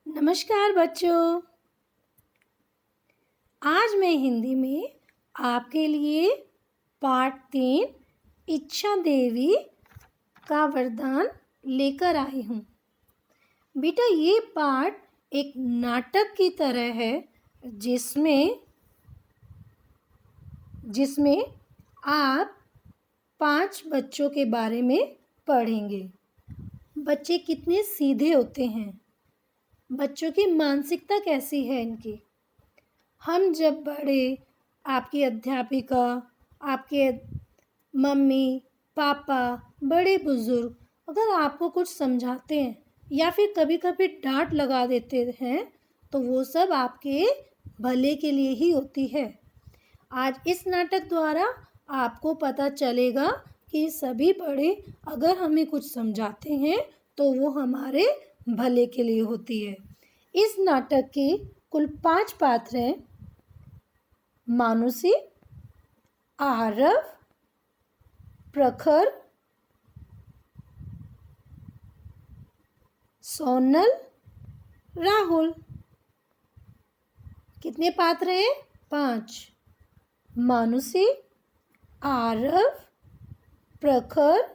नमस्कार बच्चों। आज मैं हिंदी में आपके लिए पाठ 3 इच्छा देवी का वरदान लेकर आई हूँ। बेटा ये पाठ एक नाटक की तरह है जिसमें आप 5 बच्चों के बारे में पढ़ेंगे। बच्चे कितने सीधे होते हैं, बच्चों की मानसिकता कैसी है इनकी। हम जब बड़े, आपकी अध्यापिका, आपके मम्मी पापा, बड़े बुज़ुर्ग अगर आपको कुछ समझाते हैं या फिर कभी कभी डांट लगा देते हैं तो वो सब आपके भले के लिए ही होती है। आज इस नाटक द्वारा आपको पता चलेगा कि सभी बड़े अगर हमें कुछ समझाते हैं तो वो हमारे भले के लिए होती है। इस नाटक के कुल 5 पात्र हैं। मानुषी, आरव, प्रखर, सोनल, राहुल। कितने पात्र हैं? 5। मानुषी, आरव, प्रखर,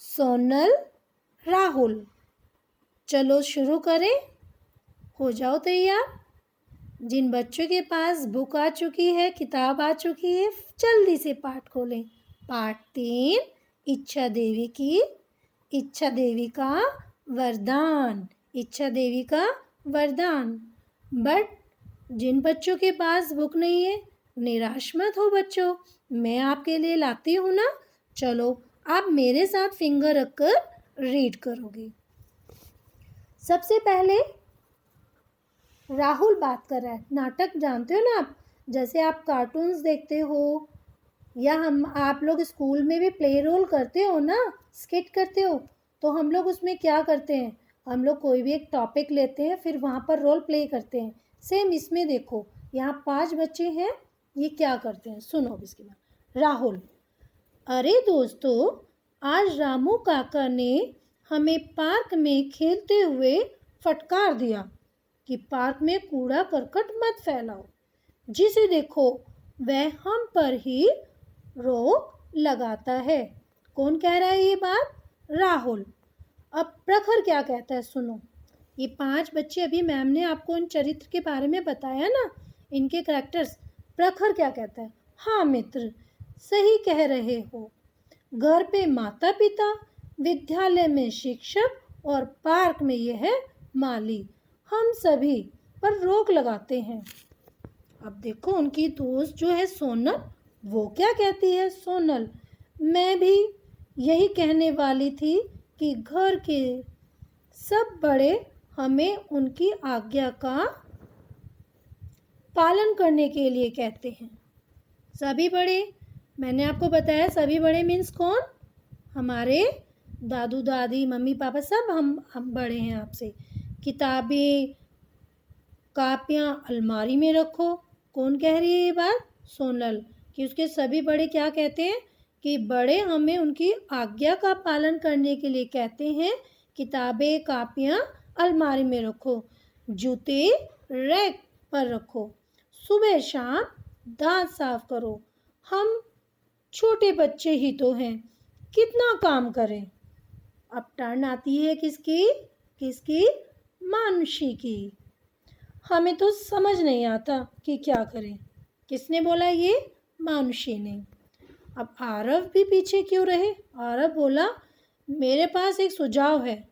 सोनल, राहुल। चलो शुरू करें। हो जाओ तैयार। जिन बच्चों के पास बुक आ चुकी है, किताब आ चुकी है, जल्दी से पाठ खोलें। पाठ 3 इच्छा देवी की इच्छा देवी का वरदान। इच्छा देवी का वरदान। बट जिन बच्चों के पास बुक नहीं है, निराश मत हो बच्चों, मैं आपके लिए लाती हूँ ना। चलो आप मेरे साथ फिंगर रखकर रीड करोगे। सबसे पहले राहुल बात कर रहा है। नाटक जानते हो ना आप, जैसे आप कार्टून्स देखते हो या आप लोग स्कूल में भी प्ले रोल करते हो ना, स्किट करते हो, तो हम लोग उसमें क्या करते हैं, हम लोग कोई भी एक टॉपिक लेते हैं फिर वहाँ पर रोल प्ले करते हैं। सेम इसमें देखो, यहाँ 5 बच्चे हैं, ये क्या करते हैं सुनो इसके बाद। राहुल: अरे दोस्तों, आज रामू काका ने हमें पार्क में खेलते हुए फटकार दिया कि पार्क में कूड़ा करकट मत फैलाओ। जिसे देखो वह हम पर ही रोक लगाता है। कौन कह रहा है ये बात? राहुल। अब प्रखर क्या कहता है सुनो। ये 5 बच्चे, अभी मैम ने आपको इन चरित्र के बारे में बताया ना, इनके कैरेक्टर्स। प्रखर क्या कहता है? हाँ मित्र, सही कह रहे हो। घर पे माता पिता, विद्यालय में शिक्षक और पार्क में यह है माली, हम सभी पर रोक लगाते हैं। अब देखो उनकी दोस्त जो है सोनल, वो क्या कहती है। सोनल: मैं भी यही कहने वाली थी कि घर के सब बड़े हमें उनकी आज्ञा का पालन करने के लिए कहते हैं। सभी बड़े, मैंने आपको बताया सभी बड़े मीन्स कौन? हमारे दादू दादी, मम्मी पापा, सब हम बड़े हैं आपसे। किताबें कापियाँ अलमारी में रखो। कौन कह रही है ये बात? सोनल। कि उसके सभी बड़े क्या कहते हैं कि बड़े हमें उनकी आज्ञा का पालन करने के लिए कहते हैं। किताबें कापियाँ अलमारी में रखो, जूते रैक पर रखो, सुबह शाम दांत साफ करो। हम छोटे बच्चे ही तो हैं, कितना काम करें। अब टर्न आती है किसकी? किसकी? मानुषी की। हमें तो समझ नहीं आता कि क्या करें। किसने बोला ये? मानुषी ने। अब आरव भी पीछे क्यों रहे? आरव बोला, मेरे पास एक सुझाव है।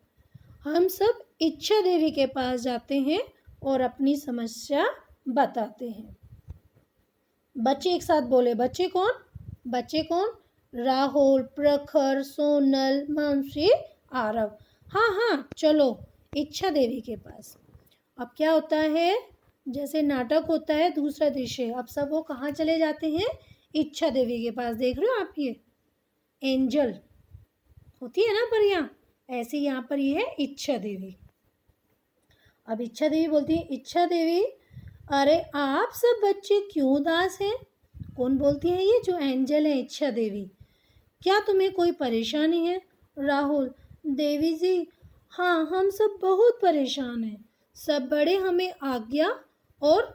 हम सब इच्छा देवी के पास जाते हैं और अपनी समस्या बताते हैं। बच्चे एक साथ बोले। बच्चे कौन? बच्चे कौन? राहुल, प्रखर, सोनल, मानुषी, आरव। हाँ हाँ चलो इच्छा देवी के पास। अब क्या होता है, जैसे नाटक होता है दूसरा दृश्य, अब सब वो कहाँ चले जाते हैं? इच्छा देवी के पास। देख रहे हो आप, ये एंजल होती है ना परियां, ऐसे यहाँ पर ये है इच्छा देवी। अब इच्छा देवी बोलती है, इच्छा देवी अरे आप सब बच्चे क्यों उदास हैं? कौन बोलती है ये? जो एंजल है इच्छा देवी। क्या तुम्हें कोई परेशानी है? राहुल: देवी जी, हाँ हम सब बहुत परेशान हैं। सब बड़े हमें आज्ञा और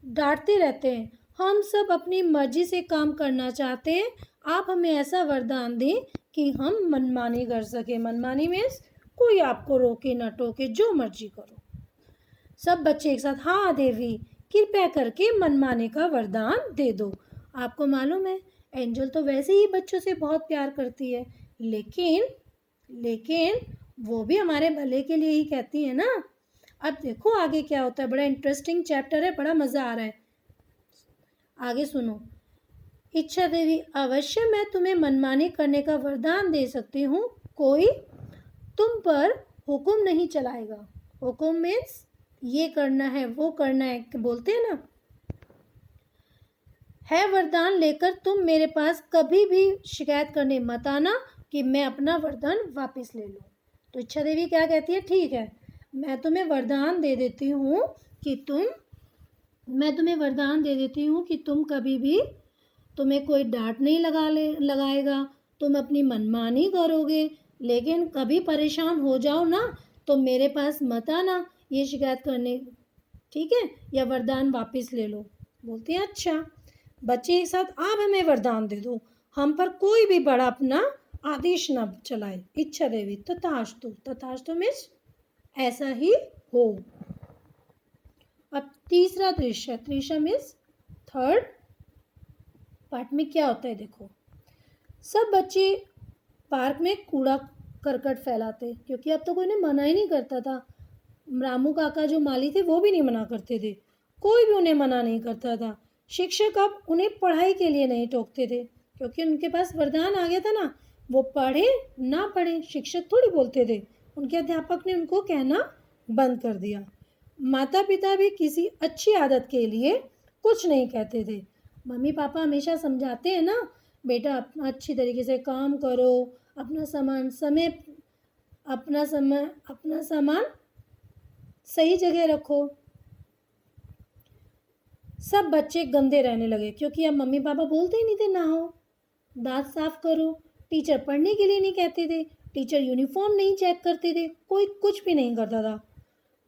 डांटते रहते हैं। हम सब अपनी मर्जी से काम करना चाहते हैं। आप हमें ऐसा वरदान दें कि हम मनमानी कर सके। मनमानी मीन्स कोई आपको रोके ना टोके, जो मर्जी करो। सब बच्चे एक साथ, हाँ देवी, कृपया करके मनमाने का वरदान दे दो। आपको मालूम है एंजल तो वैसे ही बच्चों से बहुत प्यार करती है, लेकिन वो भी हमारे भले के लिए ही कहती है ना। अब देखो आगे क्या होता है, बड़ा इंटरेस्टिंग चैप्टर है, बड़ा मज़ा आ रहा है। आगे सुनो। इच्छा देवी, अवश्य मैं तुम्हें मनमानी करने का वरदान दे सकती हूँ। कोई तुम पर हुक्म नहीं चलाएगा। हुक्म मीन्स ये करना है वो करना है, बोलते हैं ना। है वरदान लेकर तुम मेरे पास कभी भी शिकायत करने मत आना कि मैं अपना वरदान वापस ले लूँ। तो इच्छा देवी क्या कहती है, ठीक है, मैं तुम्हें वरदान दे देती हूँ कि तुम कभी भी, तुम्हें कोई डांट नहीं लगाएगा, तुम अपनी मनमानी करोगे, लेकिन कभी परेशान हो जाओ ना तो मेरे पास मत आना ये शिकायत करने, ठीक है, या वरदान वापस ले लो। बोलते हैं अच्छा। बच्चे एक साथ, आप हमें वरदान दे दो, हम पर कोई भी बड़ा अपना आदेश न चलाए। इच्छा देवी, तथास्तु मीन्स ऐसा ही हो। अब तीसरा दृश्य मीन्स थर्ड पार्ट में क्या होता है देखो। सब बच्चे पार्क में कूड़ा करकट फैलाते, क्योंकि अब तो कोई ने मना ही नहीं करता था। रामू काका जो माली थे वो भी नहीं मना करते थे, कोई भी उन्हें मना नहीं करता था। शिक्षक अब उन्हें पढ़ाई के लिए नहीं टोकते थे, क्योंकि उनके पास वरदान आ गया था ना। वो पढ़े ना पढ़े शिक्षक थोड़ी बोलते थे, उनके अध्यापक ने उनको कहना बंद कर दिया। माता पिता भी किसी अच्छी आदत के लिए कुछ नहीं कहते थे। मम्मी पापा हमेशा समझाते हैं ना, बेटा अच्छी तरीके से काम करो, अपना सामान सही जगह रखो। सब बच्चे गंदे रहने लगे, क्योंकि अब मम्मी पापा बोलते ही नहीं थे नहाओ, दांत साफ करो। टीचर पढ़ने के लिए नहीं कहते थे, टीचर यूनिफॉर्म नहीं चेक करते थे, कोई कुछ भी नहीं करता था।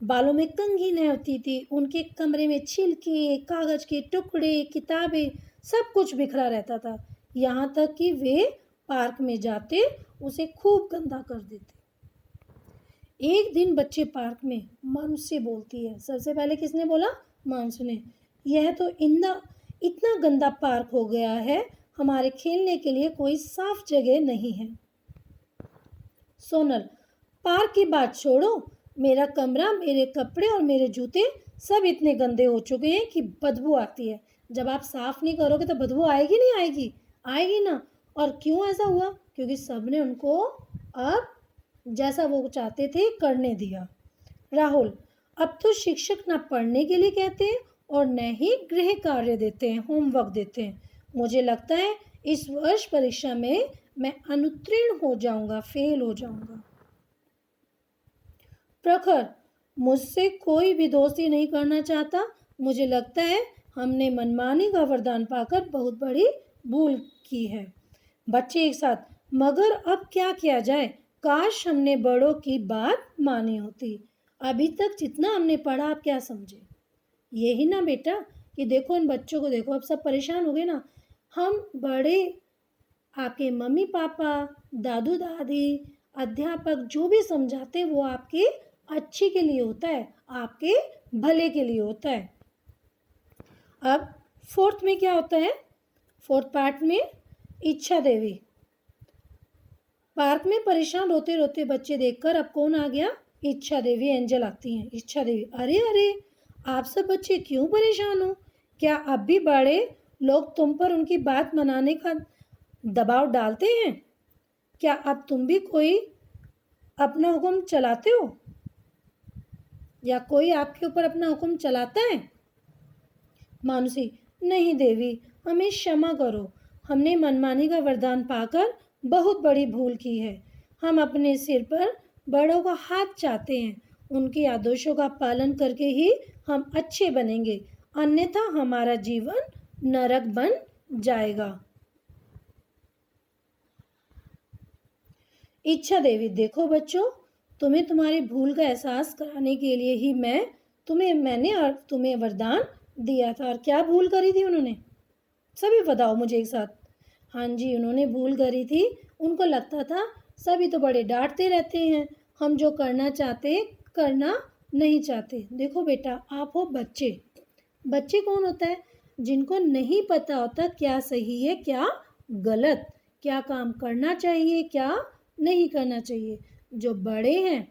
बालों में कंघी नहीं होती थी, उनके कमरे में छिलके, कागज के टुकड़े, किताबें, सब कुछ बिखरा रहता था। यहाँ तक कि वे पार्क में जाते उसे खूब गंदा कर देते। एक दिन बच्चे पार्क में मानुष से बोलती है। सबसे पहले किसने बोला, मानुष ने। यह तो इतना गंदा पार्क हो गया है, हमारे खेलने के लिए कोई साफ जगह नहीं है। सोनल, पार्क की बात छोड़ो, मेरा कमरा, मेरे कपड़े और मेरे जूते सब इतने गंदे हो चुके हैं कि बदबू आती है। जब आप साफ नहीं करोगे तो बदबू आएगी नहीं आएगी, आएगी ना। और क्यों ऐसा हुआ, क्योंकि सबने उनको अब जैसा वो चाहते थे करने दिया। राहुल, अब तो शिक्षक ना पढ़ने के लिए कहते हैं और न ही गृह कार्य देते हैं, होमवर्क देते हैं। मुझे लगता है इस वर्ष परीक्षा में मैं अनुत्तीर्ण हो जाऊंगा, फेल हो जाऊंगा। प्रखर, मुझसे कोई भी दोस्ती नहीं करना चाहता। मुझे लगता है हमने मनमानी का वरदान पाकर बहुत बड़ी भूल की है। बच्चे एक साथ, मगर अब क्या किया जाए, काश हमने बड़ों की बात मानी होती। अभी तक जितना हमने पढ़ा आप क्या समझे, यही ना बेटा, कि देखो इन बच्चों को देखो, अब सब परेशान हो गए ना। हम बड़े, आपके मम्मी पापा, दादू दादी, अध्यापक जो भी समझाते हैं वो आपके अच्छे के लिए होता है, आपके भले के लिए होता है। अब फोर्थ में क्या होता है, फोर्थ पार्ट में इच्छा देवी। पार्क में परेशान रोते रोते बच्चे देखकर अब कौन आ गया, इच्छा देवी, एंजल आती हैं। इच्छा देवी, अरे अरे, आप सब बच्चे क्यों परेशान हो? क्या अब भी बड़े लोग तुम पर उनकी बात मनाने का दबाव डालते हैं? क्या अब तुम भी कोई अपना हुक्म चलाते हो, या कोई आपके ऊपर अपना हुक्म चलाता है? मानुषी, नहीं देवी, हमें क्षमा करो, हमने मनमानी का वरदान पाकर बहुत बड़ी भूल की है। हम अपने सिर पर बड़ों का हाथ चाहते हैं, उनके आदेशों का पालन करके ही हम अच्छे बनेंगे, अन्यथा हमारा जीवन नरक बन जाएगा। इच्छा देवी, देखो बच्चों, तुम्हें तुम्हारी भूल का एहसास कराने के लिए ही मैंने और तुम्हें वरदान दिया था। और क्या भूल करी थी उन्होंने? सभी बताओ मुझे एक साथ। हाँ जी, उन्होंने भूल करी थी। उनको लगता था सभी तो बड़े डांटते रहते हैं, हम जो करना चाहते करना नहीं चाहते। देखो बेटा, आप हो बच्चे। बच्चे कौन होता है? जिनको नहीं पता होता क्या सही है क्या गलत, क्या काम करना चाहिए क्या नहीं करना चाहिए। जो बड़े हैं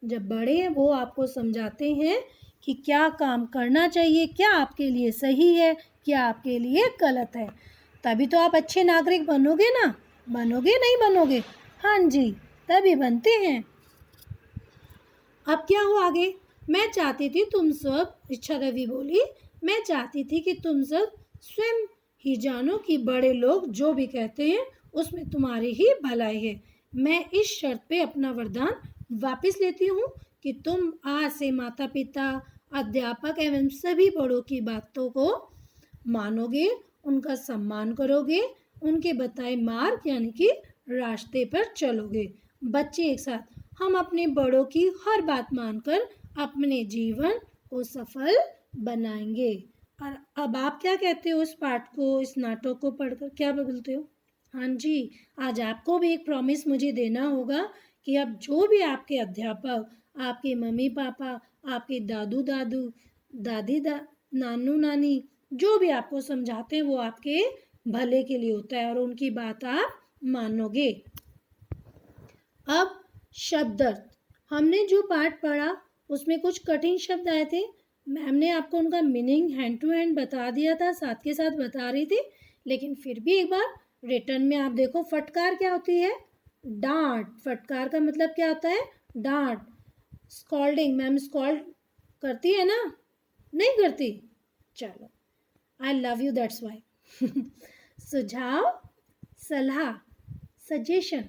जब बड़े हैं वो आपको समझाते हैं कि क्या काम करना चाहिए, क्या आपके लिए सही है, क्या आपके लिए गलत है। तभी तो आप अच्छे नागरिक बनोगे ना। बनोगे नहीं बनोगे? हाँ जी, तभी बनते हैं। अब क्या हुआ आगे? मैं चाहती थी तुम सब, इच्छा देवी बोली, मैं चाहती थी कि तुम सब स्वयं ही जानो कि बड़े लोग जो भी कहते हैं उसमें तुम्हारी ही भलाई है। मैं इस शर्त पे अपना वरदान वापस लेती हूँ कि तुम आज से माता पिता, अध्यापक एवं सभी बड़ों की बातों को मानोगे, उनका सम्मान करोगे, उनके बताए मार्ग यानी कि रास्ते पर चलोगे। बच्चे एक साथ, हम अपने बड़ों की हर बात मानकर अपने जीवन को सफल बनाएंगे। और अब आप क्या कहते हो इस पाठ को, इस नाटक को पढ़कर क्या बोलते हो? हाँ जी, आज आपको भी एक प्रॉमिस मुझे देना होगा कि अब जो भी आपके अध्यापक, आपके मम्मी पापा, आपके दादू दादू, नानू नानी जो भी आपको समझाते हैं वो आपके भले के लिए होता है और उनकी बात आप मानोगे। अब शब्द अर्थ, हमने जो पाठ पढ़ा उसमें कुछ कठिन शब्द आए थे। मैम ने आपको उनका मीनिंग हैंड टू हैंड बता दिया था, साथ के साथ बता रही थी, लेकिन फिर भी एक बार रिटर्न में आप देखो। फटकार क्या होती है? डांट। फटकार का मतलब क्या होता है? डांट। स्कॉल्डिंग, मैम स्कॉल्ड करती है ना? नहीं करती? चलो, I love you that's why. सुझाव, सलाह, सजेशन,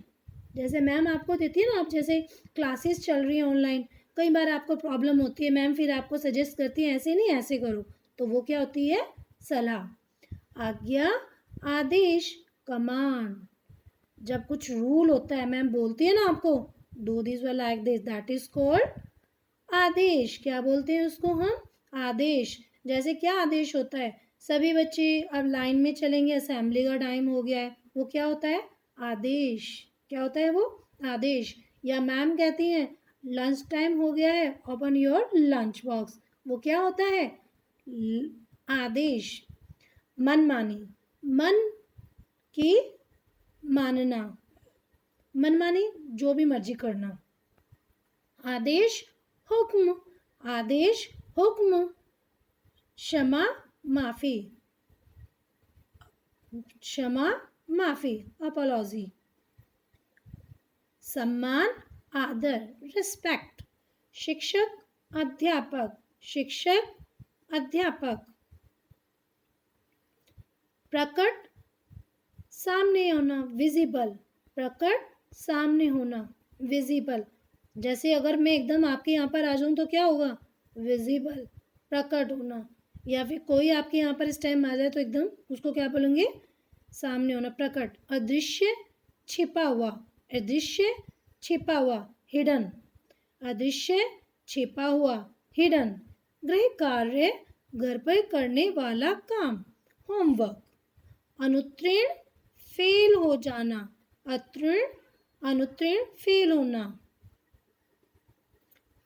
जैसे मैम आपको देती है ना, आप जैसे क्लासेस चल रही हैं ऑनलाइन, कई बार आपको प्रॉब्लम होती है, मैम फिर आपको सजेस्ट करती है ऐसे नहीं ऐसे करो, तो वो क्या होती है? सलाह। आज्ञा, आदेश, कमांड, जब कुछ रूल होता है मैम बोलती है ना आपको, डू दिस व like this, that is called आदेश। क्या बोलते हैं उसको हम? आदेश। जैसे क्या आदेश होता है? सभी बच्चे अब लाइन में चलेंगे, असेंबली का टाइम हो गया है, वो क्या होता है? आदेश। क्या होता है वो? आदेश। या मैम कहती हैं लंच टाइम हो गया है, ओपन योर लंच बॉक्स, वो क्या होता है? आदेश। मनमानी, मन की मानना, मनमानी जो भी मर्जी करना। आदेश, हुक्म, आदेश, हुक्म। क्षमा, माफी, क्षमा, माफी, अपॉलॉजी। सम्मान, आदर, रिस्पेक्ट। शिक्षक, अध्यापक, शिक्षक, अध्यापक। प्रकट, सामने होना, विजिबल, प्रकट, सामने होना, विजिबल। जैसे अगर मैं एकदम आपके यहाँ पर आ जाऊँ तो क्या होगा? विजिबल, प्रकट होना। या फिर कोई आपके यहाँ पर इस टाइम आ जाए तो एकदम उसको क्या बोलेंगे? सामने होना, प्रकट। अदृश्य, छिपा हुआ, अदृश्य, छिपा हुआ, हिडन, अदृश्य, छिपा हुआ, हिडन। गृह कार्य, घर पर करने वाला काम, होमवर्क। अनुत्तीर्ण, फेल हो जाना, अत्तीर्ण, अनुत्तीर्ण, फेल होना।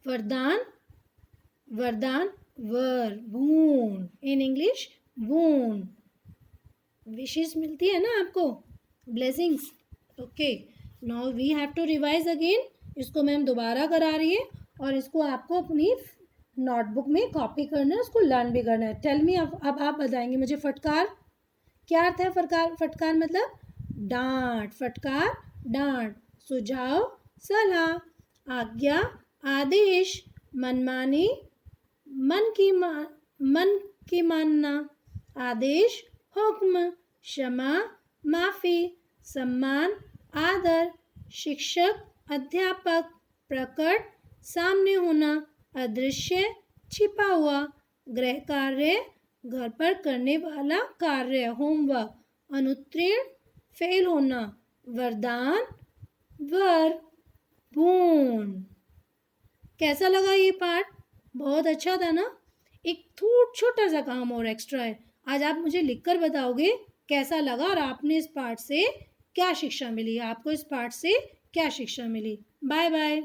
वरदान, वरदान, वर, बून, इन इंग्लिश बून। विशेष मिलती है ना आपको, blessings. Okay, now we have to revise again. इसको मैम दोबारा करा रही है और इसको आपको अपनी नोटबुक में कॉपी करना है, उसको लर्न भी करना है। टेल मी, अब आप बताएंगे मुझे। फटकार, क्या अर्थ है? फटकार, फटकार मतलब डांट, फटकार डांट। सुझाव, सलाह। आज्ञा, आदेश। मनमानी, मन की मानना। आदेश, हुक्म। क्षमा, माफी। सम्मान, आदर। शिक्षक, अध्यापक। प्रकट, सामने होना। अदृश्य, छिपा हुआ। गृह कार्य, घर पर करने वाला कार्य, होमवर्क। अनुत्तीर्ण, फेल होना। वरदान, वर, बून। कैसा लगा ये पार्ट? बहुत अच्छा था ना? एक छोटा सा काम और एक्स्ट्रा है। आज आप मुझे लिखकर बताओगे कैसा लगा और आपने इस पार्ट से क्या शिक्षा मिली, आपको इस पार्ट से क्या शिक्षा मिली। Bye bye.